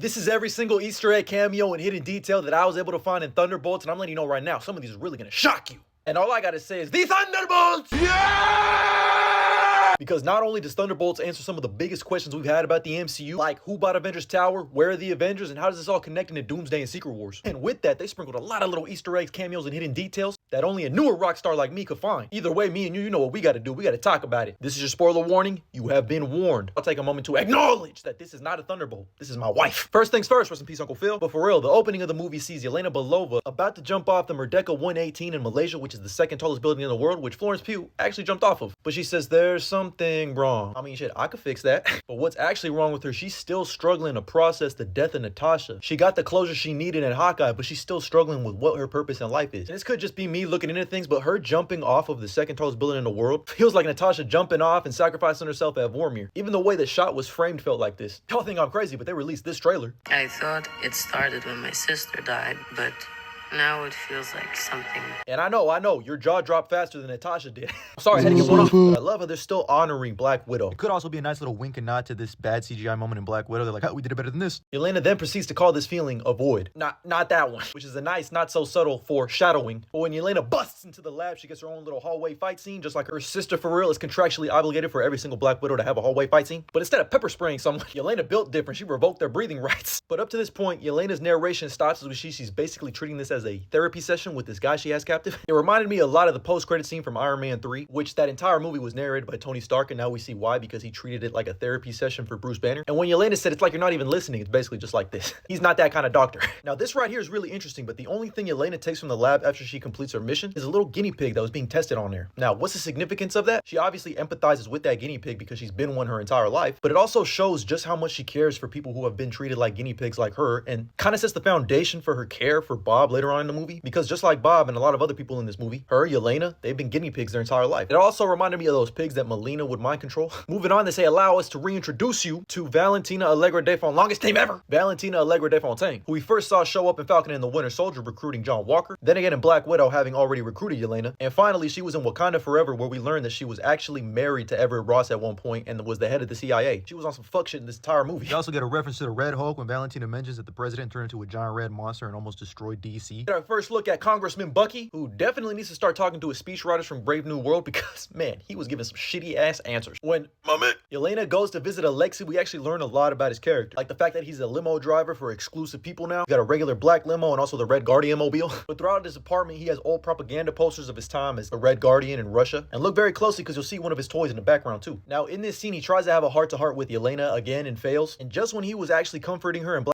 This is every single Easter egg, cameo, and hidden detail that I was able to find in Thunderbolts, and I'm letting you know right now, some of these are really gonna shock you. And all I gotta say is, the Thunderbolts! Yeah! Because not only does Thunderbolts answer some of the biggest questions we've had about the MCU, like who bought Avengers Tower, where are the Avengers, and how does this all connect into Doomsday and Secret Wars? And with that, they sprinkled a lot of little Easter eggs, cameos, and hidden details that only a newer rock star like me could find. Either way, me and you know what we gotta do. We gotta talk about it. This is your spoiler warning. You have been warned. I'll take a moment to acknowledge that this is not a Thunderbolt. This is my wife. First things first, rest in peace, Uncle Phil. But for real, the opening of the movie sees Yelena Belova about to jump off the Merdeka 118 in Malaysia, which is the second tallest building in the world, which Florence Pugh actually jumped off of. But she says there's something wrong. I mean, shit, I could fix that. But what's actually wrong with her, she's still struggling to process the death of Natasha. She got the closure she needed in Hawkeye, but she's still struggling with what her purpose in life is. And this could just be me looking into things, but her jumping off of the second tallest building in the world feels like Natasha jumping off and sacrificing herself at Vormir. Even the way the shot was framed felt like this. Y'all think I'm crazy, but they released this trailer. I thought it started when my sister died, but now it feels like something. And I know, your jaw dropped faster than Natasha did. Sorry, I had to get one off, but I love how they're still honoring Black Widow. It could also be a nice little wink and nod to this bad CGI moment in Black Widow. They're like, oh, we did it better than this. Yelena then proceeds to call this feeling a void. Not that one, which is a nice, not so subtle foreshadowing. But when Yelena busts into the lab, she gets her own little hallway fight scene, just like her sister for real is contractually obligated for every single Black Widow to have a hallway fight scene. But instead of pepper spraying someone, Yelena built different. She revoked their breathing rights. But up to this point, Yelena's narration stops as she's basically treating this as a therapy session with this guy she has captive. It reminded me a lot of the post-credit scene from Iron Man 3, which that entire movie was narrated by Tony Stark, and now we see why, because he treated it like a therapy session for Bruce Banner. And when Yelena said it's like you're not even listening, it's basically just like this. He's not that kind of doctor. Now this right here is really interesting, but the only thing Yelena takes from the lab after she completes her mission is a little guinea pig that was being tested on there. Now what's the significance of that? She obviously empathizes with that guinea pig because she's been one her entire life, but it also shows just how much she cares for people who have been treated like guinea pigs like her, and kind of sets the foundation for her care for Bob later on in the movie, because just like Bob and a lot of other people in this movie, her, Yelena, they've been guinea pigs their entire life. It also reminded me of those pigs that Melina would mind control. Moving on, they say allow us to reintroduce you to Valentina Allegra de Fontaine, longest name ever, Valentina Allegra de Fontaine, who we first saw show up in Falcon and the Winter Soldier recruiting John Walker, then again in Black Widow having already recruited Yelena, and finally she was in Wakanda Forever, where we learned that she was actually married to Everett Ross at one point and was the head of the CIA. She was on some fuck shit in this entire movie. You also get a reference to the Red Hulk when Valentina mentions that the president turned into a giant red monster and almost destroyed DC. Get our first look at Congressman Bucky, who definitely needs to start talking to his speechwriters from Brave New World, because man, he was giving some shitty ass answers. When Yelena goes to visit Alexei, we actually learn a lot about his character, like the fact that he's a limo driver for exclusive people now. He's got a regular black limo and also the Red Guardian mobile. But throughout his apartment, he has old propaganda posters of his time as the Red Guardian in Russia. And look very closely because you'll see one of his toys in the background too. Now in this scene, he tries to have a heart-to-heart with Yelena again and fails. And just when he was actually comforting her and